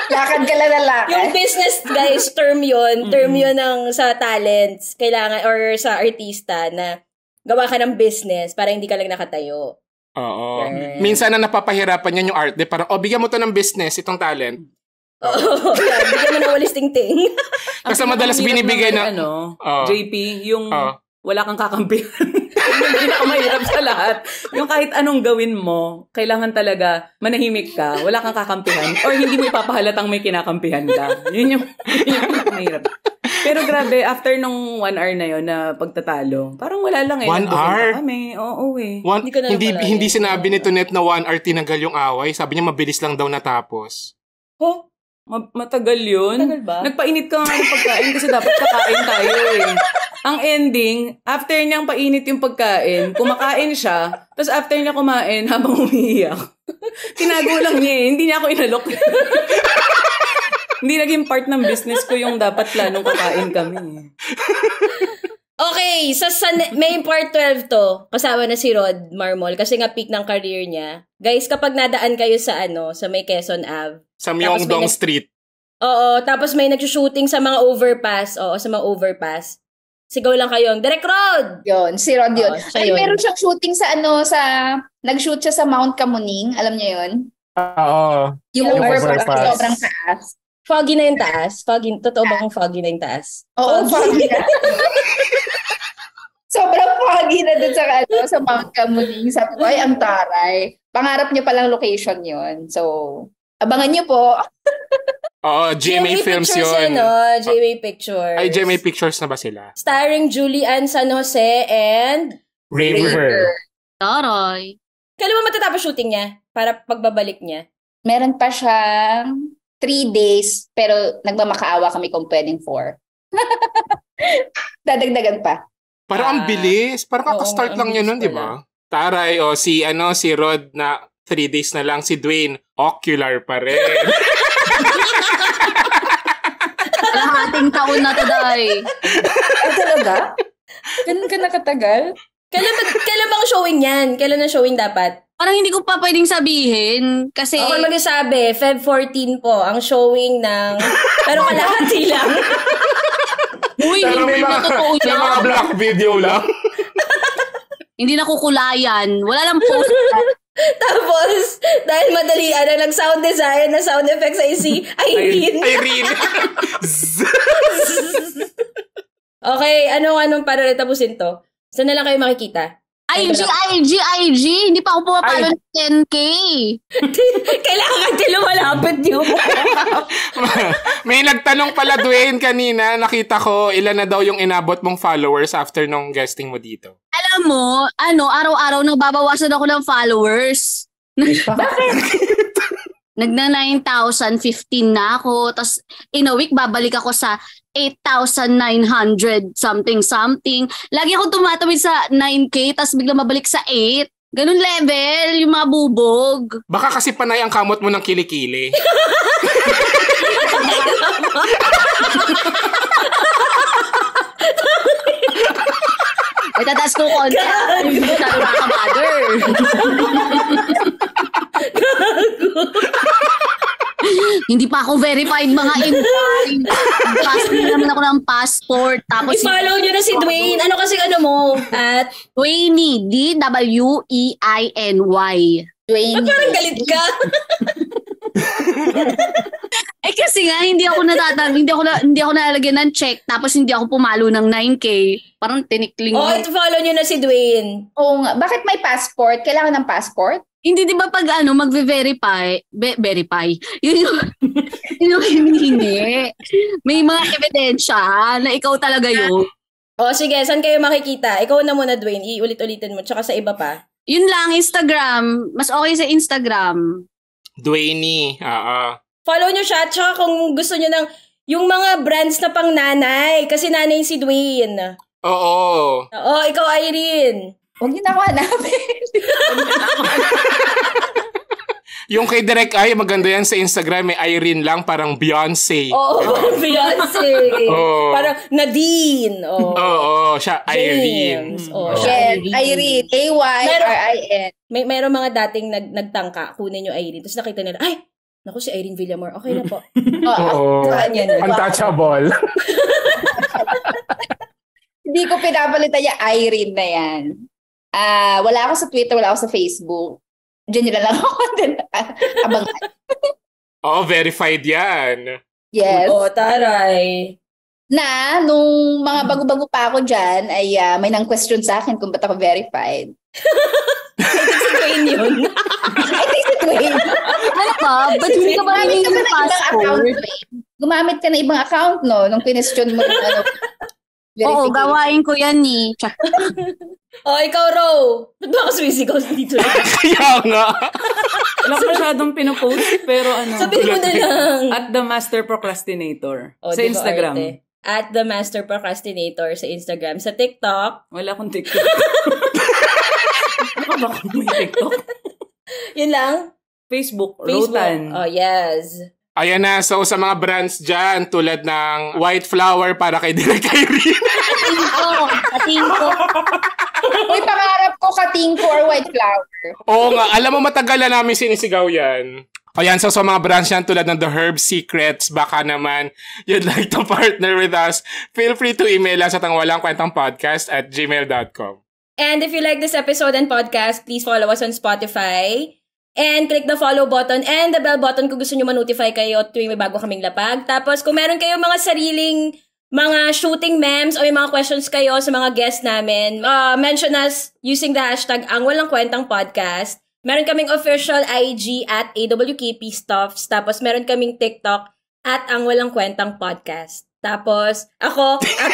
Lakad ka lang na lakad. Yung business, guys, term yun ng sa talents. Kailangan, or sa artista na gawa ka ng business para hindi ka lang nakatayo. Oo. Yes. Minsan na napapahirapan yan yung art. Parang, bigyan mo to ng business, itong talent. Oo. Bigyan mo na walis ting-ting. Kasi madalas binibigay na... JP, yung wala kang kakampihan. Yung pinakamahirap sa lahat. Yung kahit anong gawin mo, kailangan talaga manahimik ka, wala kang kakampihan, or hindi mo ipapahalatang may kinakampihan ka. Yun yung mahirap. Pero grabe, after nung 1 hour na yun na pagtatalo, parang wala lang 1 hour? Kami. Oo eh. Hindi sinabi ni Tonet na 1 hour tinagal yung away. Sabi niya mabilis lang daw natapos. Oh? Matagal yun. Matagal ba? Nagpainit ka nga ng pagkain kasi dapat kakain tayo eh. Ang ending, after niyang painit yung pagkain, kumakain siya, tapos after niya kumain, habang umiiyak, tinago lang niya eh. Hindi niya ako inalok. Hindi naging part ng business ko yung dapat planong kakain kami. Okay, sa May part 12 to, kasama na si Rod Marmol kasi nga peak ng career niya. Guys, kapag nadaan kayo sa sa May Quezon Ave. Sa Myeongdong Street. Oo, tapos may nagsushooting sa mga overpass. Oo, sa mga overpass. Sigaw lang kayong, Direk Rod! Yun, si Rod yun. Ay, meron siyang shooting sa nag-shoot siya sa Mount Kamuning. Alam niyo yun? Oo. Yung overpass. Sobrang taas. Foggy na yung taas? Totoo bang foggy na yung taas? Oo, foggy na. Sobrang foggy na dun sa Mount Kamuning. Sabi ko, ay, ang taray. Pangarap niya palang location yun. So, abangan niyo po. Oo, GMA Films yun. GMA Pictures. Ay, GMA Pictures na ba sila? Starring Julie Ann San Jose and River. Taray. Kailan mo matatapos shooting niya? Para pagbabalik niya? Meron pa siyang 3 days, pero nagmamakaawa kami kung pwedeng 4. Dadagdagan pa. Parang ang bilis. Parang kakastart lang niya nun, di ba? Taray, si Rod na 3 days na lang. Si Dwayne, ocular pa rin. Kalahating taon na to, Day. Talaga? Ganun ka nakatagal? Kailan bang showing yan? Kailan ang showing dapat? Parang hindi ko pa pwedeng sabihin kasi... Ako magsasabi, Feb 14 po, ang showing ng... Pero kalahati lang. Uy, hindi na totoo May yan. mga black video lang. Hindi na kukulayan. Wala lang post. Tapos, dahil madali, nag-sound design na sound effects ay si Irene. Okay, anong para tapusin to? Saan na lang kayo makikita? IG! Hindi pa ako pumapalo ng 10K. Kailangan ka lumalapit yun. May nagtanong pala, Dwayne, kanina. Nakita ko, ilan na daw yung inabot mong followers after nung guesting mo dito? Alam mo, araw-araw nagbabawasan ako ng followers. Nagna 9,015 na ako. Tapos, in a week, babalik ako sa 8,900 something. Lagi akong tumatawid sa 9K, tapos bigla mabalik sa 8. Ganun level, yung mga bubog. Baka kasi panay ang kamot mo ng kilikili. Itataas ko konti. Hindi ko tayo nakaka-mother. Hindi pa ako verified mga invite. Passport naman ako ng passport. Tapos I-follow nyo na si Dwayne. Ano kasi mo? At Dwayne, D-W-E-I-N-Y. Dwayne. parang galit ka. Kasi nga hindi ako nalagyan ng check tapos hindi ako pumalo ng 9K. Parang tinikling. I-follow nyo na si Dwayne. Oo nga. Bakit may passport? Kailangan ng passport? Hindi, di ba pag magve-verify, verify, yun yung hinihingi. May mga ebidensya na ikaw talaga yun. Sige, saan kayo makikita? Ikaw na muna, Dwayne. Iulit-ulitin mo. Tsaka sa iba pa. Yun lang, Instagram. Mas okay sa Instagram. Dwayne. Follow nyo siya. Tsaka kung gusto nyo ng yung mga brands na pang nanay. Kasi nanay si Dwayne. Oo. Ikaw, Irene. Huwag niyo na ako hanapin. Yung kay Direk ay maganda yan sa Instagram. May Irene lang, parang Beyonce. Beyonce. Parang Nadine. Siya, Irene. Siya, Irene. A-Y-R-I-N. Mayroong mga dating nagtangka. Kunin yung Irene. Tapos nakita nila, ay, naku si Irene Villamor. Okay na po. Untouchable. Hindi ko pinapalitan yung Irene na yan. Wala ako sa Twitter, wala ako sa Facebook. Diyan nila lang ako. Abangan. Verified yan. Yes. Taray. Nung mga bago-bago pa ako dyan, ay may nang question sa akin kung ba't ako verified. I think si Dwayne yun. I think si Dwayne. Ano ka? Ba't hindi ka ba namin yung passport? Gumamit ka na ibang account, no? Nung question mo yung Oo, gawain ko yan ni. Ikaw, Ro. Ba't ba ako sumisigaw dito? Kaya nga. Wala ko masyadong pinopost, pero Sabihin mo na lang. At the Master Procrastinator. Sa diba, Instagram. Arte? At the Master Procrastinator sa Instagram. Sa TikTok. Wala akong TikTok. Ano ba kung may TikTok? Yun lang? Facebook. Rotan. Yes. Ayan na, so sa mga brands dyan, tulad ng White Flower para kay Direk Irene. Katingko. Uy, pangarap ko katingko or White Flower. Oo nga, alam mo matagal na namin sinisigaw yan. Ayan, so sa mga brands yan tulad ng The Herb Secrets, baka naman you'd like to partner with us, feel free to email us at ang walangkwentangpodcast@gmail.com. And if you like this episode and podcast, please follow us on Spotify. And click the follow button and the bell button kung gusto nyo ma-notify kayo tuwing may bago kaming lapag. Tapos kung meron kayong mga sariling mga shooting memes o may mga questions kayo sa mga guests namin, mention us using the hashtag ang walang kwentang podcast. Meron kaming official IG at AWKPstuffs. Tapos meron kaming TikTok at ang walang kwentang podcast. Tapos ako at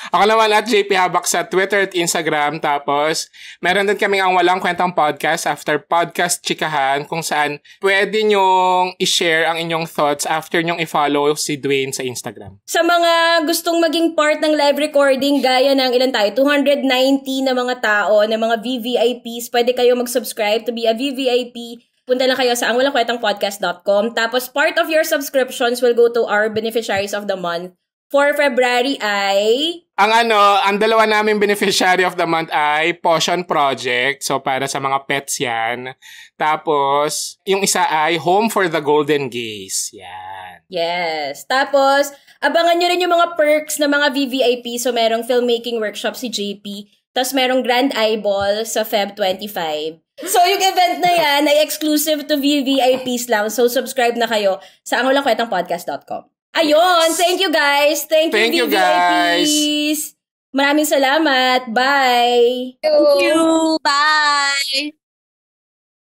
Ako naman at JP Habak sa Twitter at Instagram. Tapos, meron din kaming ang walang kwentang podcast after podcast chikahan kung saan pwede nyong i-share ang inyong thoughts after nyong i-follow si Dwayne sa Instagram. Sa mga gustong maging part ng live recording, gaya ng ilan tayo, 290 na mga tao, na mga VVIPs, pwede kayo mag-subscribe to be a VVIP. Punta lang kayo sa angwalangkwentangpodcast.com. Tapos, part of your subscriptions will go to our beneficiaries of the month. For February ay... Ang dalawa naming beneficiary of the month ay Potion Project. So, para sa mga pets yan. Tapos, yung isa ay Home for the Golden Gaze. Yan. Yes. Tapos, abangan nyo rin yung mga perks na mga VVIP. So, merong filmmaking workshop si JP. Tapos, merong Grand Eyeball sa Feb 25. So, yung event na yan ay exclusive to VVIPs lang. So, subscribe na kayo sa angwalangkwentangpodcast.com. Ayun, thank you guys. Thank you VVIPs. Guys. Maraming salamat. Bye. Thank you. Bye.